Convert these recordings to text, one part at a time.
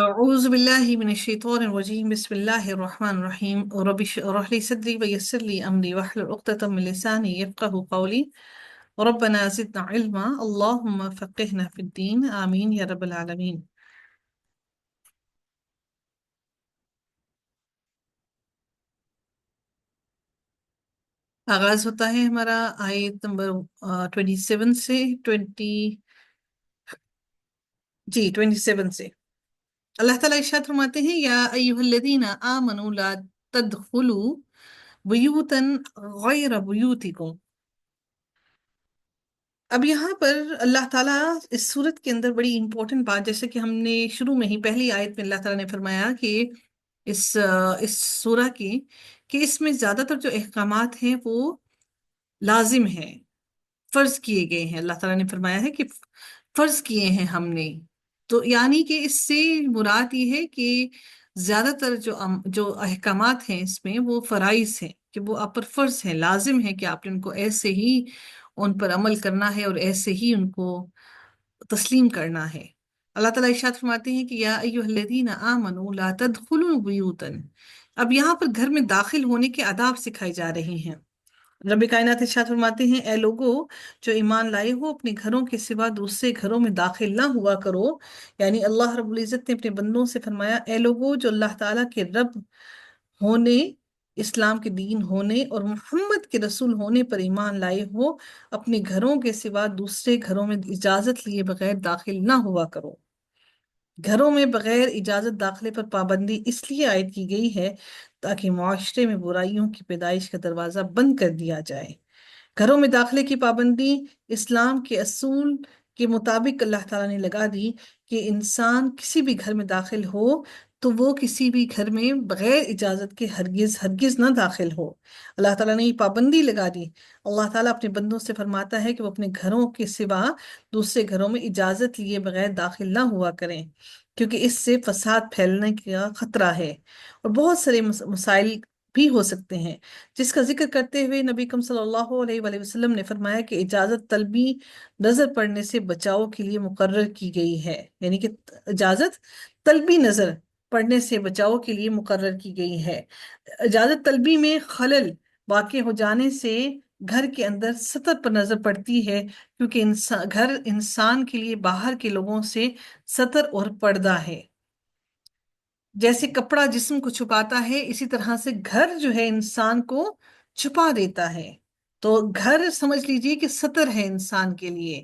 أعوذ بالله من الشيطان الرجيم بسم الله الرحمن الرحيم رب اشرح لي صدري ويسر لي أمري واحلل عقدة من لساني يفقه قولي ربنا زدنا علما اللهم فقهنا في الدين آمين يا رب العالمين۔ آغاز ہوتا ہے ہمارا آیت نمبر 27 سے 27 سے۔ اللہ تعالیٰ ارشاد فرماتے ہیں یا ایھا الذین آمنوا لا تدخلوا بیوتا غیر بیوتکم۔ اب یہاں پر اللہ تعالیٰ اس صورت کے اندر بڑی امپورٹنٹ بات، جیسے کہ ہم نے شروع میں ہی پہلی آیت میں اللہ تعالیٰ نے فرمایا کہ اس سورہ کی کہ اس میں زیادہ تر جو احکامات ہیں وہ لازم ہیں، فرض کیے گئے ہیں۔ اللہ تعالیٰ نے فرمایا ہے کہ فرض کیے ہیں ہم نے، تو یعنی کہ اس سے مراد یہ ہے کہ زیادہ تر جو احکامات ہیں اس میں وہ فرائض ہیں، کہ وہ آپ پر فرض ہیں، لازم ہے کہ آپ نے ان کو ایسے ہی ان پر عمل کرنا ہے اور ایسے ہی ان کو تسلیم کرنا ہے۔ اللہ تعالیٰ ارشاد فرماتے ہیں کہ یا ایھا الذین آمنوا لا تدخلوا بیوتا۔ اب یہاں پر گھر میں داخل ہونے کے آداب سکھائے جا رہے ہیں۔ رب کائنات ارشاد فرماتے ہیں اے لوگو جو ایمان لائے ہو اپنے گھروں کے سوا دوسرے گھروں میں داخل نہ ہوا کرو، یعنی اللہ رب العزت نے اپنے بندوں سے فرمایا اے لوگو جو اللہ تعالیٰ کے رب ہونے، اسلام کے دین ہونے اور محمد کے رسول ہونے پر ایمان لائے ہو، اپنے گھروں کے سوا دوسرے گھروں میں اجازت لیے بغیر داخل نہ ہوا کرو۔ گھروں میں بغیر اجازت داخلے پر پابندی اس لیے عائد کی گئی ہے تاکہ معاشرے میں برائیوں کی پیدائش کا دروازہ بند کر دیا جائے۔ گھروں میں داخلے کی پابندی اسلام کے اصول کے مطابق اللہ تعالیٰ نے لگا دی کہ انسان کسی بھی گھر میں داخل ہو تو وہ کسی بھی گھر میں بغیر اجازت کے ہرگز ہرگز نہ داخل ہو۔ اللہ تعالیٰ نے یہ پابندی لگا دی۔ اللہ تعالیٰ اپنے بندوں سے فرماتا ہے کہ وہ اپنے گھروں کے سوا دوسرے گھروں میں اجازت لیے بغیر داخل نہ ہوا کریں، کیونکہ اس سے فساد پھیلنے کا خطرہ ہے اور بہت سارے مسائل بھی ہو سکتے ہیں، جس کا ذکر کرتے ہوئے نبی اکرم صلی اللہ علیہ وآلہ وسلم نے فرمایا کہ اجازت طلبی نظر پڑنے سے بچاؤ کے لیے مقرر کی گئی ہے، یعنی کہ اجازت طلبی نظر پڑنے سے بچاؤ کے لیے مقرر کی گئی ہے۔ اجازت طلبی میں خلل واقع ہو جانے سے گھر کے اندر سطر پر نظر پڑتی ہے، کیونکہ گھر انسان کے لیے باہر کے لوگوں سے سطر اور پردہ ہے۔ جیسے کپڑا جسم کو چھپاتا ہے، اسی طرح سے گھر جو ہے انسان کو چھپا دیتا ہے۔ تو گھر سمجھ لیجئے کہ سطر ہے انسان کے لیے،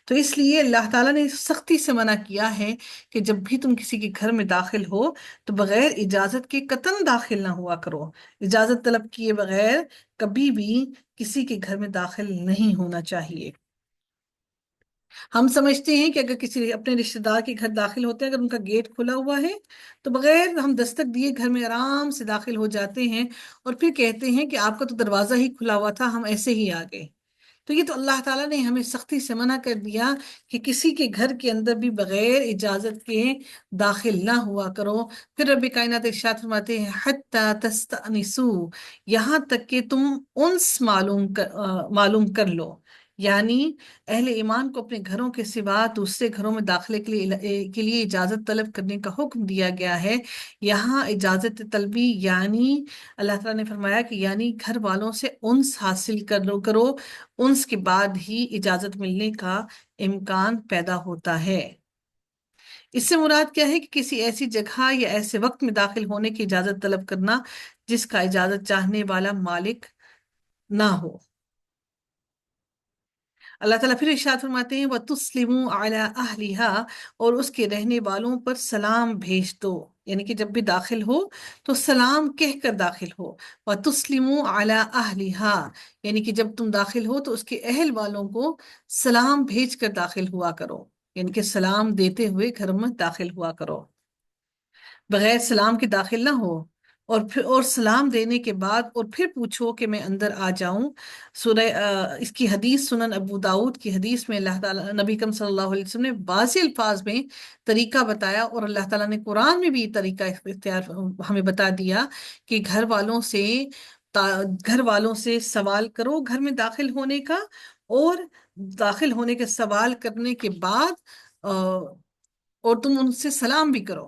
تو اس لیے اللہ تعالیٰ نے سختی سے منع کیا ہے کہ جب بھی تم کسی کے گھر میں داخل ہو تو بغیر اجازت کے قطعاً داخل نہ ہوا کرو۔ اجازت طلب کیے بغیر کبھی بھی کسی کے گھر میں داخل نہیں ہونا چاہیے۔ ہم سمجھتے ہیں کہ اگر کسی اپنے رشتہ دار کے گھر داخل ہوتے ہیں، اگر ان کا گیٹ کھلا ہوا ہے تو بغیر ہم دستک دیے گھر میں آرام سے داخل ہو جاتے ہیں اور پھر کہتے ہیں کہ آپ کا تو دروازہ ہی کھلا ہوا تھا، ہم ایسے ہی آ گئے۔ تو یہ تو اللہ تعالیٰ نے ہمیں سختی سے منع کر دیا کہ کسی کے گھر کے اندر بھی بغیر اجازت کے داخل نہ ہوا کرو۔ پھر رب کائنات ارشاد فرماتے ہیں حتی تستأنسوا، یہاں تک کہ تم انس معلوم کر لو، یعنی اہل ایمان کو اپنے گھروں کے سوا دوسرے گھروں میں داخلے کے لیے اجازت طلب کرنے کا حکم دیا گیا ہے۔ یہاں اجازت طلبی یعنی اللہ تعالیٰ نے فرمایا کہ یعنی گھر والوں سے انس حاصل کرو، انس کے بعد ہی اجازت ملنے کا امکان پیدا ہوتا ہے۔ اس سے مراد کیا ہے کہ کسی ایسی جگہ یا ایسے وقت میں داخل ہونے کی اجازت طلب کرنا جس کا اجازت چاہنے والا مالک نہ ہو۔ اللہ تعالیٰ پھر ارشاد فرماتے ہیں وَتُسْلِمُوا عَلَىٰ أَهْلِهَا، اور اس کے رہنے والوں پر سلام بھیج دو، یعنی کہ جب بھی داخل ہو تو سلام کہہ کر داخل ہو۔ وَتُسْلِمُوا عَلَىٰ أَهْلِهَا، یعنی کہ جب تم داخل ہو تو اس کے اہل والوں کو سلام بھیج کر داخل ہوا کرو، یعنی کہ سلام دیتے ہوئے گھر میں داخل ہوا کرو، بغیر سلام کے داخل نہ ہو۔ اور سلام دینے کے بعد اور پھر پوچھو کہ میں اندر آ جاؤں۔ اس کی حدیث سنن ابو داؤد کی حدیث میں اللہ تعالیٰ نبی کریم صلی اللہ علیہ وسلم نے واضح الفاظ میں طریقہ بتایا، اور اللہ تعالیٰ نے قرآن میں بھی یہ طریقہ اختیار ہمیں بتا دیا کہ گھر والوں سے سوال کرو گھر میں داخل ہونے کا، اور داخل ہونے کے سوال کرنے کے بعد اور تم ان سے سلام بھی کرو۔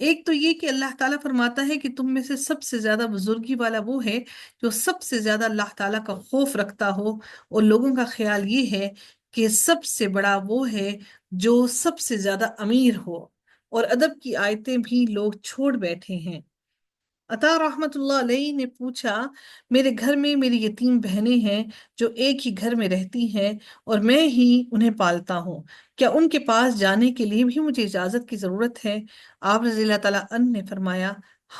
ایک تو یہ کہ اللہ تعالیٰ فرماتا ہے کہ تم میں سے سب سے زیادہ بزرگی والا وہ ہے جو سب سے زیادہ اللہ تعالیٰ کا خوف رکھتا ہو، اور لوگوں کا خیال یہ ہے کہ سب سے بڑا وہ ہے جو سب سے زیادہ امیر ہو، اور ادب کی آیتیں بھی لوگ چھوڑ بیٹھے ہیں۔ عطا رحمت اللہ علیہ نے پوچھا، میرے گھر میں میری یتیم بہنیں ہیں جو ایک ہی گھر میں رہتی ہیں اور میں ہی انہیں پالتا ہوں، کیا ان کے پاس جانے کے لیے بھی مجھے اجازت کی ضرورت ہے؟ آپ رضی اللہ تعالیٰ عنہ نے فرمایا،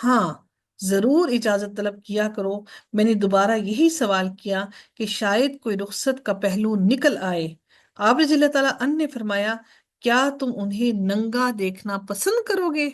ہاں، ضرور اجازت طلب کیا کرو۔ میں نے دوبارہ یہی سوال کیا کہ شاید کوئی رخصت کا پہلو نکل آئے۔ آپ رضی اللہ تعالیٰ عنہ نے فرمایا، کیا تم انہیں ننگا دیکھنا پسند کرو گے؟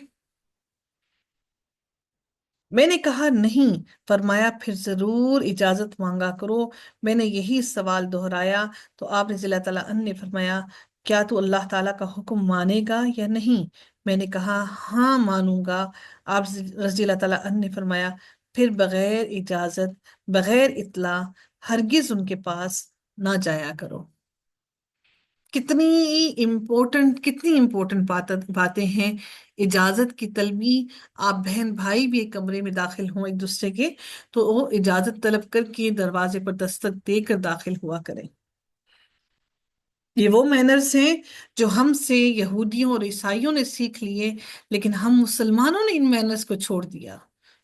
میں نے کہا نہیں۔ فرمایا، پھر ضرور اجازت مانگا کرو۔ میں نے یہی سوال دہرایا تو آپ رضی اللہ تعالیٰ عنہ نے فرمایا، کیا تو اللہ تعالیٰ کا حکم مانے گا یا نہیں؟ میں نے کہا ہاں مانوں گا۔ آپ رضی اللہ تعالیٰ عنہ نے فرمایا، پھر بغیر اجازت، بغیر اطلاع ہرگز ان کے پاس نہ جایا کرو۔ کتنی کتنی امپورٹنٹ باتیں ہیں اجازت کی طلبی۔ آپ بہن بھائی بھی ایک کمرے میں داخل ہوں ایک دوسرے کے، تو وہ اجازت طلب کر کے دروازے پر دستک دے کر داخل ہوا کریں۔ یہ وہ مینرز ہیں جو ہم سے یہودیوں اور عیسائیوں نے سیکھ لیے، لیکن ہم مسلمانوں نے ان مینرز کو چھوڑ دیا،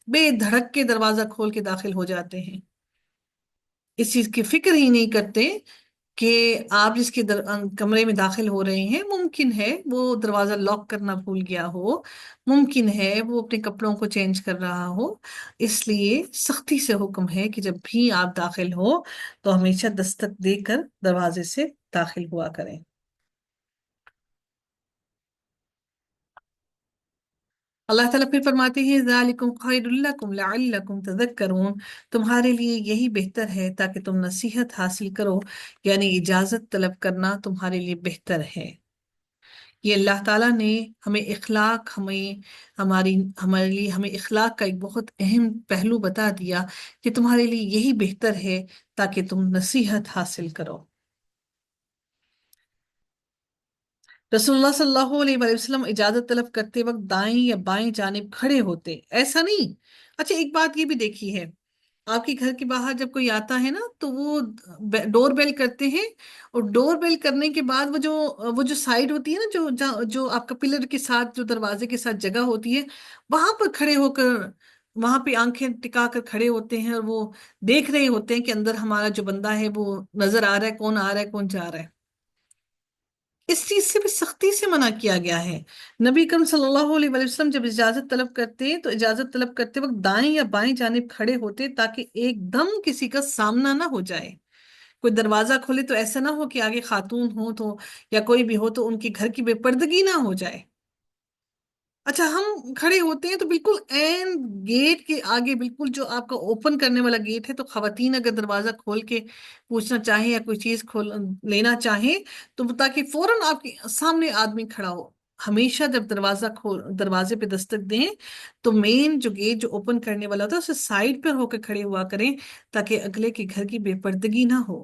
بے دھڑک کے دروازہ کھول کے داخل ہو جاتے ہیں، اس چیز کی فکر ہی نہیں کرتے کہ آپ جس کے کمرے میں داخل ہو رہے ہیں ممکن ہے وہ دروازہ لاک کرنا بھول گیا ہو، ممکن ہے وہ اپنے کپڑوں کو چینج کر رہا ہو۔ اس لیے سختی سے حکم ہے کہ جب بھی آپ داخل ہو تو ہمیشہ دستک دے کر دروازے سے داخل ہوا کریں۔ اللہ تعالیٰ پھر فرماتے ہیں، ذالکم خیر لکم لعلکم تذکرون، تمہارے لیے یہی بہتر ہے تاکہ تم نصیحت حاصل کرو، یعنی اجازت طلب کرنا تمہارے لیے بہتر ہے۔ یہ اللہ تعالیٰ نے ہمیں اخلاق، ہمارے لیے ہمیں اخلاق کا ایک بہت اہم پہلو بتا دیا کہ تمہارے لیے یہی بہتر ہے تاکہ تم نصیحت حاصل کرو۔ رسول اللہ صلی اللہ علیہ وآلہ وسلم اجازت طلب کرتے وقت دائیں یا بائیں جانب کھڑے ہوتے، ایسا نہیں۔ اچھا، ایک بات یہ بھی دیکھی ہے، آپ کے گھر کے باہر جب کوئی آتا ہے نا تو وہ ڈور بیل کرتے ہیں، اور ڈور بیل کرنے کے بعد وہ جو سائڈ ہوتی ہے نا، جو آپ کا پلر کے ساتھ، جو دروازے کے ساتھ جگہ ہوتی ہے، وہاں پر کھڑے ہو کر، وہاں پہ آنکھیں ٹکا کر کھڑے ہوتے ہیں، اور وہ دیکھ رہے ہوتے ہیں کہ اندر ہمارا جو بندہ ہے وہ نظر آ رہا ہے، کون آ رہا ہے کون جا رہا ہے۔ اس چیز سے بھی سختی سے منع کیا گیا ہے۔ نبی کرم صلی اللہ علیہ وآلہ وسلم جب اجازت طلب کرتے تو اجازت طلب کرتے وقت دائیں یا بائیں جانب کھڑے ہوتے تاکہ ایک دم کسی کا سامنا نہ ہو جائے۔ کوئی دروازہ کھولے تو ایسا نہ ہو کہ آگے خاتون ہو تو، یا کوئی بھی ہو تو ان کے گھر کی بے پردگی نہ ہو جائے۔ اچھا، ہم کھڑے ہوتے ہیں تو بالکل عین گیٹ کے آگے، بالکل جو آپ کا اوپن کرنے والا گیٹ ہے، تو خواتین اگر دروازہ کھول کے پوچھنا چاہیں یا کوئی چیز لینا چاہیں تو تاکہ فوراً آپ کے سامنے آدمی کھڑا ہو۔ ہمیشہ جب دروازے پہ دستک دیں تو مین جو گیٹ جو اوپن کرنے والا ہوتا ہے اسے سائڈ پر ہو کے کھڑے ہوا کریں تاکہ اگلے کے گھر کی بے پردگی نہ ہو۔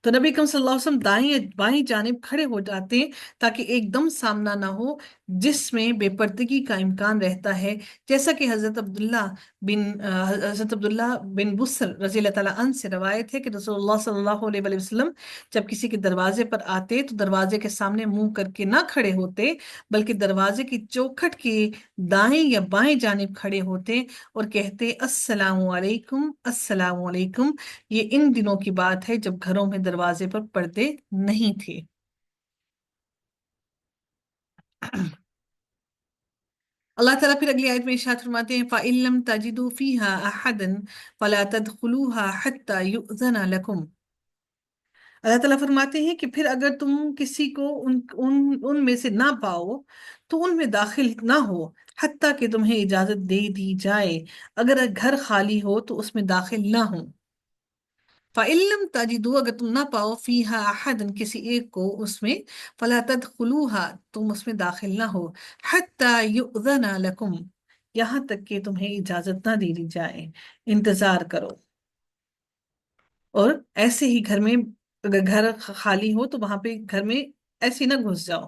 تو نبی کریم صلی اللہ علیہ وسلم دائیں یا بائیں جانب کھڑے ہو جاتے ہیں تاکہ ایک دم سامنا نہ ہو جس میں بے پردگی کا امکان رہتا ہے، جیسا کہ حضرت عبداللہ بن بسر رضی اللہ تعالیٰ عنہ سے روایت ہے کہ رسول اللہ صلی اللہ علیہ وآلہ وسلم جب کسی کے دروازے پر آتے تو دروازے کے سامنے منہ کر کے نہ کھڑے ہوتے، بلکہ دروازے کی چوکھٹ کی دائیں یا بائیں جانب کھڑے ہوتے اور کہتے، السلام علیکم، السلام علیکم۔ یہ ان دنوں کی بات ہے جب گھروں میں دروازے پر پردے نہیں تھے۔ اللہ تعالیٰ پھر اگلی آیت میں ارشاد فرماتے ہیں، فَإِن لَّمْ تَجِدُوا فِيهَا أَحَدًا فَلَا تَدْخُلُوهَا حَتَّى يُؤْذَنَ لَكُمْ۔ اللہ تعالیٰ فرماتے ہیں کہ پھر اگر تم کسی کو ان میں سے نہ پاؤ تو ان میں داخل نہ ہو حتیٰ کہ تمہیں اجازت دے دی جائے، اگر گھر خالی ہو تو اس میں داخل نہ ہو۔ فَإِن لَّمْ تَجِدُوا، اگر تم نہ پاؤ، فِيهَا أَحَدًا، کسی ایک کو اس میں، فَلَا تَدْخُلُوهَا، تم اس میں داخل نہ ہو، حَتَّى يُؤْذَنَ لَكُمْ، یہاں تک کہ تمہیں اجازت نہ دے دی جائے، انتظار کرو۔ اور ایسے ہی گھر میں اگر گھر خالی ہو تو وہاں پہ گھر میں ایسے نہ گھس جاؤ۔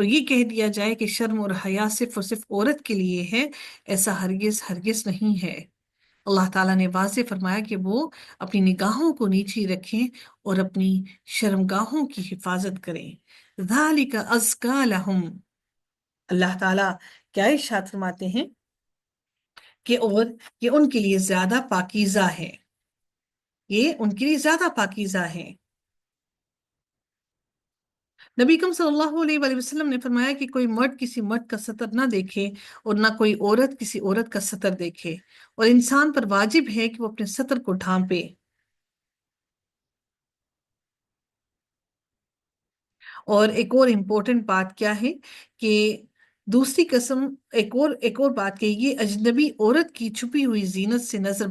اور یہ کہہ دیا جائے کہ شرم اور حیا صرف اور صرف عورت کے لیے ہے، ایسا ہرگز ہرگز نہیں ہے۔ اللہ تعالیٰ نے واضح فرمایا کہ وہ اپنی نگاہوں کو نیچی رکھیں اور اپنی شرمگاہوں کی حفاظت کریں۔ ذَلِكَ أَزْكَى لَهُمْ۔ اللہ تعالیٰ کیا ارشاد فرماتے ہیں کہ اور یہ ان کے لیے زیادہ پاکیزہ ہے، یہ ان کے لیے زیادہ پاکیزہ ہے۔ نبی اکرم صلی اللہ علیہ وآلہ وسلم نے فرمایا کہ کوئی مرد کسی مرد کا سطر نہ دیکھے اور نہ کوئی عورت کسی عورت کا سطر دیکھے، اور انسان پر واجب ہے کہ وہ اپنے سطر کو ڈھانپے۔ اور ایک اور امپورٹنٹ بات کیا ہے کہ دوسری قسم، ایک اور بات کہ یہ اجنبی عورت کی چھپی ہوئی زینت سے نظر